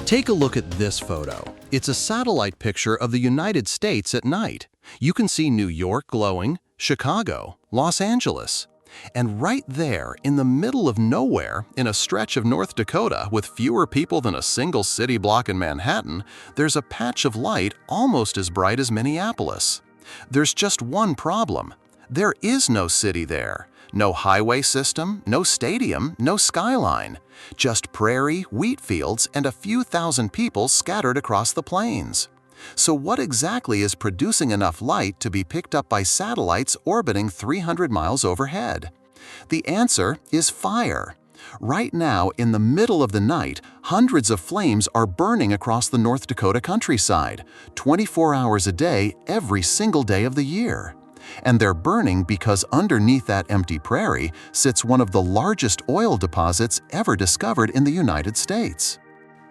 Take a look at this photo. It's a satellite picture of the United States at night. You can see New York glowing, Chicago, Los Angeles. And right there, in the middle of nowhere, in a stretch of North Dakota with fewer people than a single city block in Manhattan, there's a patch of light almost as bright as Minneapolis. There's just one problem. There is no city there. No highway system, no stadium, no skyline. Just prairie, wheat fields, and a few thousand people scattered across the plains. So what exactly is producing enough light to be picked up by satellites orbiting 300 miles overhead? The answer is fire. Right now, in the middle of the night, hundreds of flames are burning across the North Dakota countryside, 24 hours a day, every single day of the year. And they're burning because underneath that empty prairie sits one of the largest oil deposits ever discovered in the United States.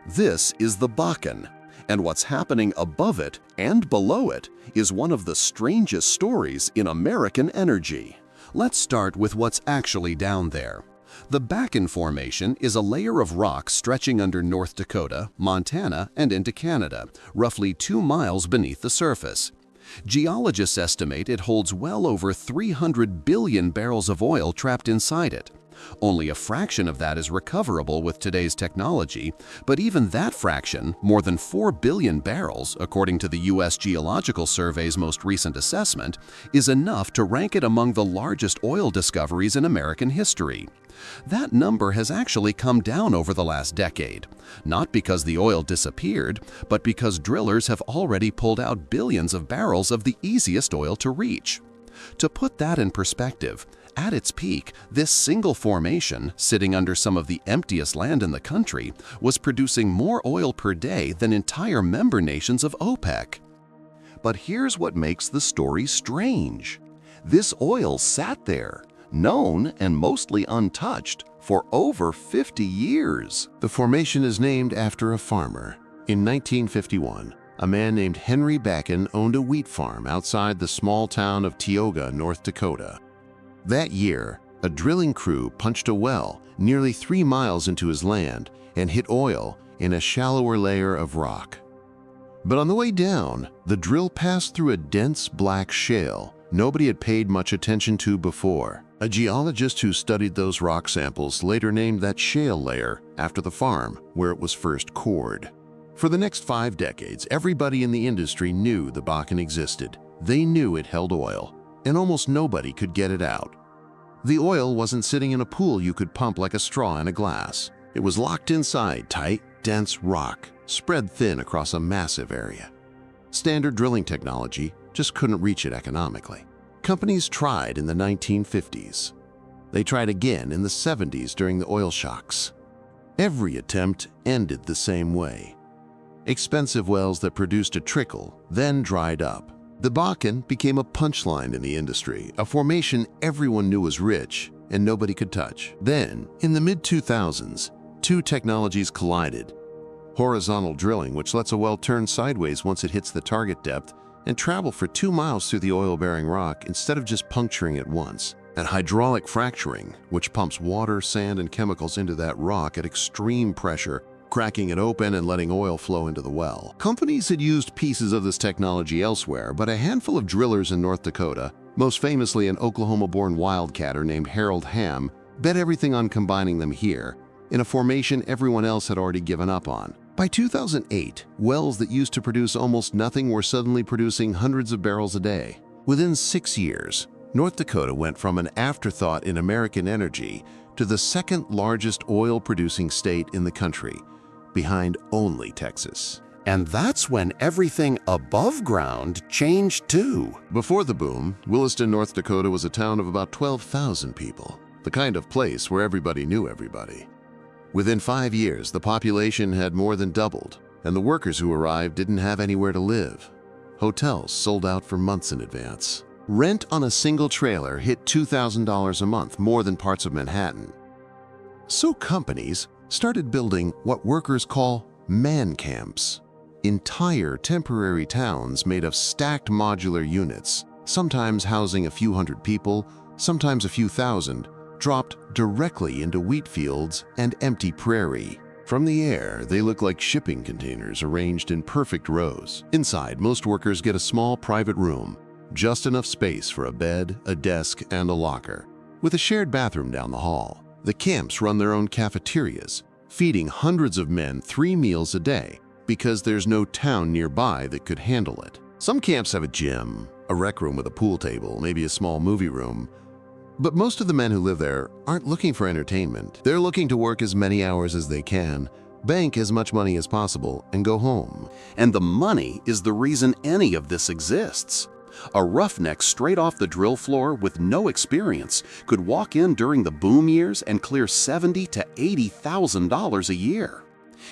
This is the Bakken, and what's happening above it and below it is one of the strangest stories in American energy. Let's start with what's actually down there. The Bakken Formation is a layer of rock stretching under North Dakota, Montana, and into Canada, roughly 2 miles beneath the surface. Geologists estimate it holds well over 300 billion barrels of oil trapped inside it. Only a fraction of that is recoverable with today's technology, but even that fraction, more than 4 billion barrels, according to the U.S. Geological Survey's most recent assessment, is enough to rank it among the largest oil discoveries in American history. That number has actually come down over the last decade, not because the oil disappeared, but because drillers have already pulled out billions of barrels of the easiest oil to reach. To put that in perspective, at its peak, this single formation, sitting under some of the emptiest land in the country, was producing more oil per day than entire member nations of OPEC. But here's what makes the story strange. This oil sat there, known and mostly untouched, for over 50 years. The formation is named after a farmer. In 1951, a man named Henry Bakken owned a wheat farm outside the small town of Tioga, North Dakota. That year, a drilling crew punched a well nearly 3 miles into his land and hit oil in a shallower layer of rock. But on the way down, the drill passed through a dense black shale nobody had paid much attention to before. A geologist who studied those rock samples later named that shale layer after the farm where it was first cored. For the next 5 decades, everybody in the industry knew the Bakken existed. They knew it held oil, and almost nobody could get it out. The oil wasn't sitting in a pool you could pump like a straw in a glass. It was locked inside tight, dense rock, spread thin across a massive area. Standard drilling technology just couldn't reach it economically. Companies tried in the 1950s. They tried again in the 70s during the oil shocks. Every attempt ended the same way. Expensive wells that produced a trickle then dried up. The Bakken became a punchline in the industry, a formation everyone knew was rich and nobody could touch. Then, in the mid-2000s, 2 technologies collided. Horizontal drilling, which lets a well turn sideways once it hits the target depth and travel for 2 miles through the oil-bearing rock instead of just puncturing it once. And hydraulic fracturing, which pumps water, sand, and chemicals into that rock at extreme pressure, cracking it open and letting oil flow into the well. Companies had used pieces of this technology elsewhere, but a handful of drillers in North Dakota, most famously an Oklahoma-born wildcatter named Harold Hamm, bet everything on combining them here, in a formation everyone else had already given up on. By 2008, wells that used to produce almost nothing were suddenly producing hundreds of barrels a day. Within 6 years, North Dakota went from an afterthought in American energy to the second largest oil-producing state in the country, behind only Texas. And that's when everything above ground changed too. Before the boom, Williston, North Dakota was a town of about 12,000 people, the kind of place where everybody knew everybody. Within 5 years, the population had more than doubled, and the workers who arrived didn't have anywhere to live. Hotels sold out for months in advance. Rent on a single trailer hit $2,000 a month, more than parts of Manhattan. So companies started building what workers call man camps, entire temporary towns made of stacked modular units, sometimes housing a few hundred people, sometimes a few thousand, dropped directly into wheat fields and empty prairie. From the air, they look like shipping containers arranged in perfect rows. Inside, most workers get a small private room, just enough space for a bed, a desk, and a locker, with a shared bathroom down the hall. The camps run their own cafeterias, feeding hundreds of men 3 meals a day because there's no town nearby that could handle it. Some camps have a gym, a rec room with a pool table, maybe a small movie room. But most of the men who live there aren't looking for entertainment. They're looking to work as many hours as they can, bank as much money as possible, and go home. And the money is the reason any of this exists. A roughneck straight off the drill floor with no experience could walk in during the boom years and clear $70,000 to $80,000 a year.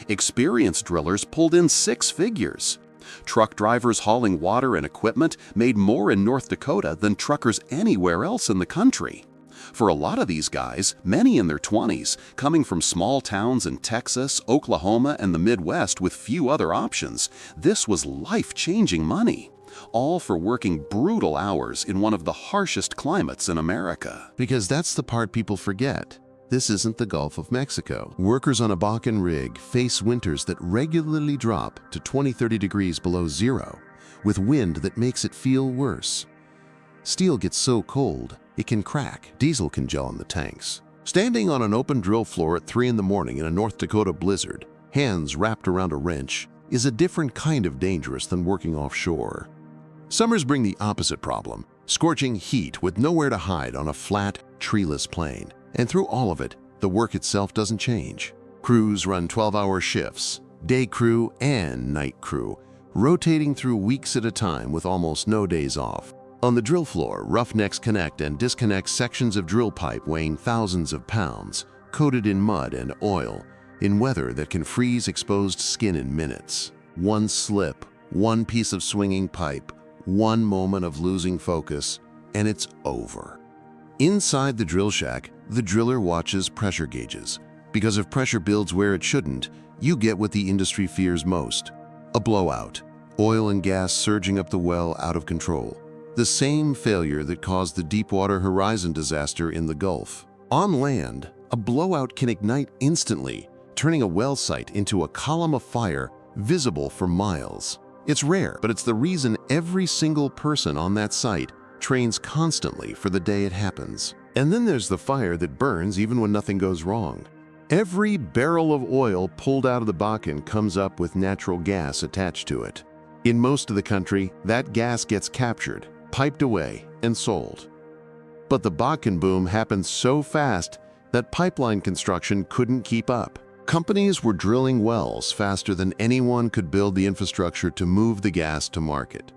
Experienced drillers pulled in 6 figures. Truck drivers hauling water and equipment made more in North Dakota than truckers anywhere else in the country. For a lot of these guys, many in their 20s, coming from small towns in Texas, Oklahoma, and the Midwest with few other options, this was life-changing money. All for working brutal hours in one of the harshest climates in America. Because that's the part people forget. This isn't the Gulf of Mexico. Workers on a Bakken rig face winters that regularly drop to 20–30 degrees below zero, with wind that makes it feel worse. Steel gets so cold, it can crack. Diesel can gel in the tanks. Standing on an open drill floor at 3 in the morning in a North Dakota blizzard, hands wrapped around a wrench, is a different kind of dangerous than working offshore. Summers bring the opposite problem, scorching heat with nowhere to hide on a flat, treeless plain. And through all of it, the work itself doesn't change. Crews run 12-hour shifts, day crew and night crew, rotating through weeks at a time with almost no days off. On the drill floor, roughnecks connect and disconnect sections of drill pipe weighing thousands of pounds, coated in mud and oil, in weather that can freeze exposed skin in minutes. One slip, one piece of swinging pipe, one moment of losing focus, and it's over. Inside the drill shack, the driller watches pressure gauges. Because if pressure builds where it shouldn't, you get what the industry fears most: a blowout, oil and gas surging up the well out of control. The same failure that caused the Deepwater Horizon disaster in the Gulf. On land, a blowout can ignite instantly, turning a well site into a column of fire visible for miles. It's rare, but it's the reason every single person on that site trains constantly for the day it happens. And then there's the fire that burns even when nothing goes wrong. Every barrel of oil pulled out of the Bakken comes up with natural gas attached to it. In most of the country, that gas gets captured, piped away, and sold. But the Bakken boom happened so fast that pipeline construction couldn't keep up. Companies were drilling wells faster than anyone could build the infrastructure to move the gas to market.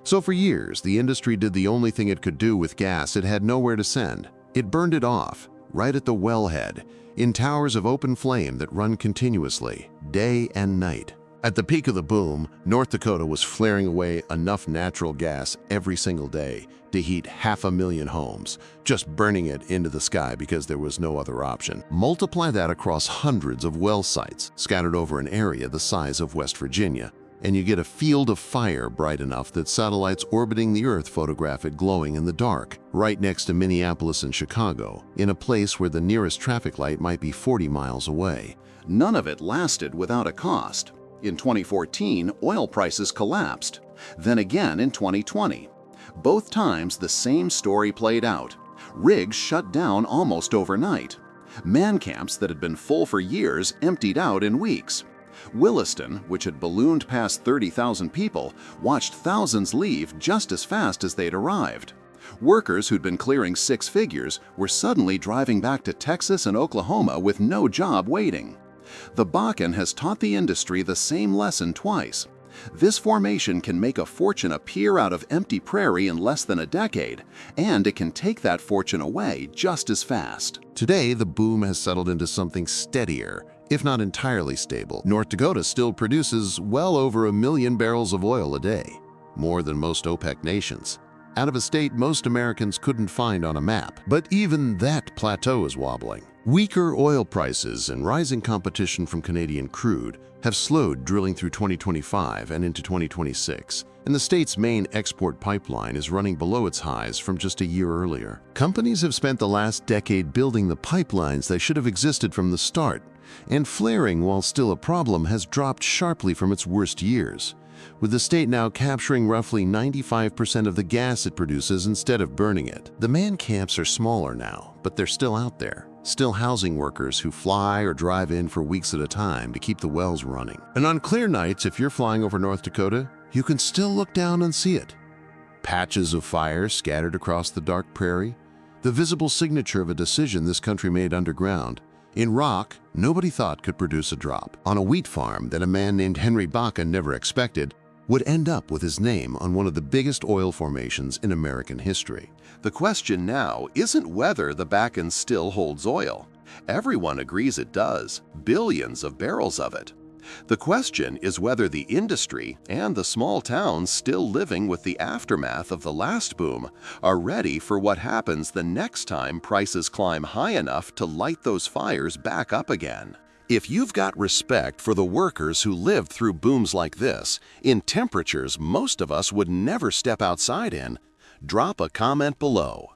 So for years, the industry did the only thing it could do with gas it had nowhere to send. It burned it off, right at the wellhead, in towers of open flame that run continuously, day and night. At the peak of the boom, North Dakota was flaring away enough natural gas every single day to heat 500,000 homes, just burning it into the sky because there was no other option. Multiply that across hundreds of well sites scattered over an area the size of West Virginia, and you get a field of fire bright enough that satellites orbiting the Earth photograph it glowing in the dark, right next to Minneapolis and Chicago, in a place where the nearest traffic light might be 40 miles away. None of it lasted without a cost. In 2014, oil prices collapsed. Then again in 2020. Both times the same story played out. Rigs shut down almost overnight. Man camps that had been full for years emptied out in weeks. Williston, which had ballooned past 30,000 people, watched thousands leave just as fast as they'd arrived. Workers who'd been clearing 6 figures were suddenly driving back to Texas and Oklahoma with no job waiting. The Bakken has taught the industry the same lesson twice. This formation can make a fortune appear out of empty prairie in less than a decade, and it can take that fortune away just as fast. Today, the boom has settled into something steadier, if not entirely stable. North Dakota still produces well over 1 million barrels of oil a day, more than most OPEC nations, out of a state most Americans couldn't find on a map. But even that plateau is wobbling. Weaker oil prices and rising competition from Canadian crude have slowed drilling through 2025 and into 2026, and the state's main export pipeline is running below its highs from just a year earlier. Companies have spent the last decade building the pipelines that should have existed from the start, And flaring, while still a problem, has dropped sharply from its worst years, with the state now capturing roughly 95% of the gas it produces instead of burning it. The man camps are smaller now, but they're still out there, still housing workers who fly or drive in for weeks at a time to keep the wells running. And on clear nights, if you're flying over North Dakota, you can still look down and see it. Patches of fire scattered across the dark prairie, the visible signature of a decision this country made underground, in rock nobody thought could produce a drop, on a wheat farm that a man named Henry Bakken never expected would end up with his name on one of the biggest oil formations in American history. The question now isn't whether the Bakken still holds oil. Everyone agrees it does, billions of barrels of it. The question is whether the industry and the small towns still living with the aftermath of the last boom are ready for what happens the next time prices climb high enough to light those fires back up again. If you've got respect for the workers who lived through booms like this, in temperatures most of us would never step outside in, drop a comment below.